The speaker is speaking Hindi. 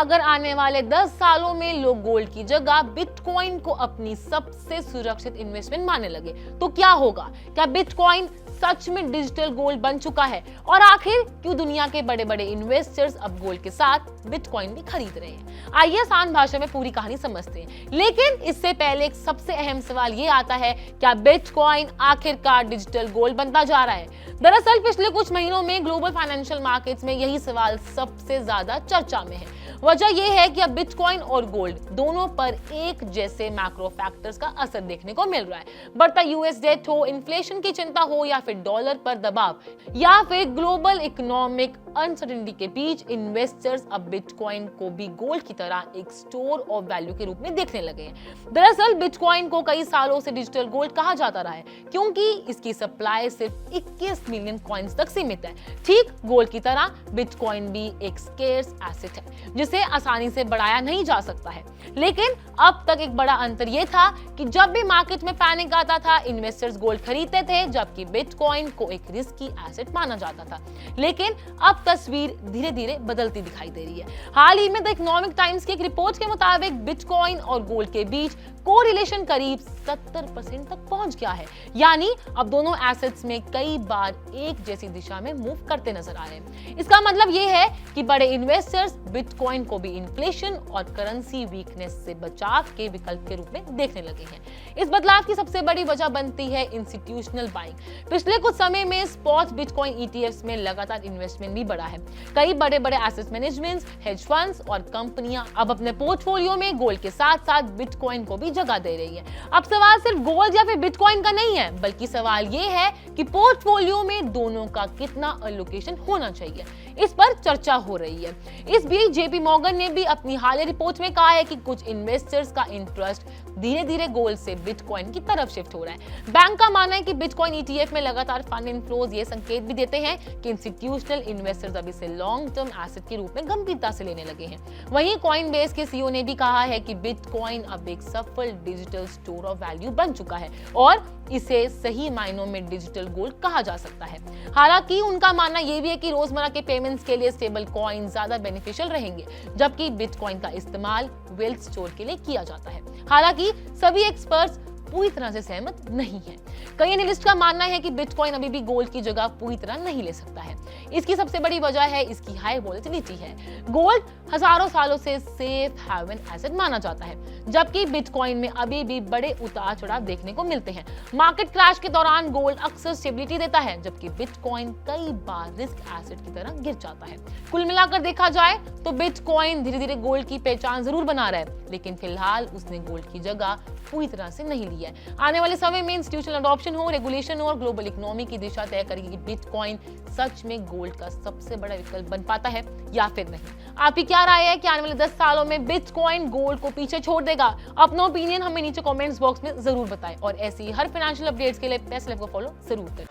अगर आने वाले 10 सालों में लोग गोल्ड की जगह बिटकॉइन को अपनी सबसे सुरक्षित इन्वेस्टमेंट मानने लगे तो क्या होगा? क्या बिटकॉइन सच में डिजिटल गोल्ड बन चुका है? और आखिर क्यों दुनिया के बड़े बड़े इन्वेस्टर्स अब गोल्ड के साथ बिटकॉइन भी खरीद रहे हैं? आइए आसान भाषा में पूरी कहानी समझते हैं, लेकिन इससे पहले एक सबसे अहम सवाल ये आता है, क्या बिटकॉइन आखिरकार डिजिटल गोल्ड बनता जा रहा है? दरअसल पिछले कुछ महीनों में ग्लोबल फाइनेंशियल मार्केट्स में यही सवाल सबसे ज्यादा चर्चा में है। वजह यह है कि अब बिटकॉइन और गोल्ड दोनों पर एक जैसे मैक्रो फैक्टर्स का असर देखने को मिल रहा है। बढ़ता यूएस डेट हो, इन्फ्लेशन की चिंता हो, या फिर डॉलर पर दबाव, या फिर ग्लोबल इकोनॉमिक अनसर्टेनिटी के बीच इन्वेस्टर्स अब बिटकॉइन को भी गोल्ड की तरह एक स्टोर ऑफ वैल्यू के रूप में देखने लगे हैं। दरअसल बिटकॉइन को कई सालों से डिजिटल गोल्ड कहा जाता रहा है क्योंकि इसकी सप्लाई सिर्फ 21 मिलियन कॉइन्स तक सीमित है। ठीक गोल्ड की तरह बिटकॉइन भी एक स्केर्स एसेट है जिसे आसानी से बढ़ाया नहीं जा सकता है। लेकिन अब तक एक बड़ा अंतर यह था कि जब भी मार्केट में पैनिक आता था, इन्वेस्टर्स गोल्ड खरीदते थे, जबकि बिटकॉइन को एक रिस्की एसेट माना जाता था। लेकिन अब तस्वीर धीरे धीरे बदलती दिखाई दे रही है। हाल ही में द इकोनॉमिक टाइम्स की एक रिपोर्ट के मुताबिक बिटकॉइन और गोल्ड के बीच कोरिलेशन करीब 70% तक पहुंच गया है। यानी अब दोनों एसेट्स में कई बार एक जैसी दिशा में मूव करते नजर आ रहे हैं। इसका मतलब यह है कि बड़े इन्वेस्टर्स बिटकॉइन को भी इन्फ्लेशन और करेंसी वीकनेस से बचाव के विकल्प के रूप में देखने लगे हैं। इस बदलाव की सबसे बड़ी वजह बनती है इंस्टीट्यूशनल बाइंग। पिछले कुछ समय में स्पॉट बिटकॉइन ईटीएफ्स में लगातार इन्वेस्टमेंट भी बढ़ा है। कई बड़े बड़े एसेट मैनेजमेंट्स, हेज फंड्स और कंपनियां अब अपने पोर्टफोलियो में गोल्ड के साथ साथ बिटकॉइन को भी जगह दे रही है। अब सवाल सिर्फ गोल्ड या फिर बिटकॉइन का नहीं है, बल्कि सवाल ये है कि पोर्टफोलियो में दोनों का कितना एलोकेशन होना चाहिए। इस पर चर्चा हो रही है। इस बीच जेपी मॉर्गन ने भी अपनी हालिया रिपोर्ट में कहा है कि कुछ इन्वेस्टर्स का इंटरेस्ट धीरे धीरे गोल्ड से बिटकॉइन की तरफ शिफ्ट हो रहा है। बैंक का मानना है कि बिटकॉइन ईटीएफ में लगातार फंड इनफ्लोज ये संकेत भी देते हैं कि इंस्टीट्यूशनल इन्वेस्टर्स अब इसे लॉन्ग टर्म एसेट के रूप में गंभीरता से लेने लगे हैं। वहीं कॉइनबेस के सीईओ ने भी कहा है कि बिटकॉइन अब एक सफल डिजिटल स्टोर ऑफ वैल्यू बन चुका है और इसे सही मायनों में डिजिटल गोल्ड कहा जा सकता है। हालांकि उनका मानना यह भी है कि रोजमर्रा के पेमेंट्स के लिए स्टेबल कॉइन ज्यादा बेनिफिशियल रहेंगे, जबकि बिटकॉइन का इस्तेमाल वेल्थ स्टोर के लिए किया जाता है। हालांकि सभी एक्सपर्ट्स पूरी तरह से सहमत नहीं है। कई एनालिस्ट का मानना है कि बिटकॉइन अभी भी गोल्ड की जगह पूरी तरह नहीं ले सकता है। इसकी सबसे बड़ी वजह है इसकी हाई वोलेटिलिटी है। गोल्ड हजारों सालों से सेफ हेवन एसेट माना जाता है, जबकि बिटकॉइन में अभी भी बड़े उतार चढ़ाव देखने को मिलते हैं। मार्केट क्रैश के दौरान गोल्ड अक्सर स्टेबिलिटी देता है, जबकि बिटकॉइन कई बार रिस्क एसेट की तरह गिर जाता है। कुल मिलाकर देखा जाए तो बिटकॉइन धीरे धीरे गोल्ड की पहचान जरूर बना रहा है, लेकिन फिलहाल उसने गोल्ड की जगह पूरी तरह से नहीं ली है। आने वाले समय में इंस्टीट्यूशनल अडॉप्शन हो, रेगुलेशन हो और ग्लोबल इकोनॉमी की दिशा तय करेगी कि बिटकॉइन सच में गोल्ड का सबसे बड़ा विकल्प बन पाता है या फिर नहीं। आपकी क्या राय है कि आने वाले 10 सालों में बिटकॉइन गोल्ड को पीछे छोड़ देगा? अपना ओपिनियन हमें नीचे कमेंट्स बॉक्स में जरूर बताएं और ऐसी हर फाइनेंशियल अपडेट्स के लिए पैसे लाइफ को फॉलो जरूर करें।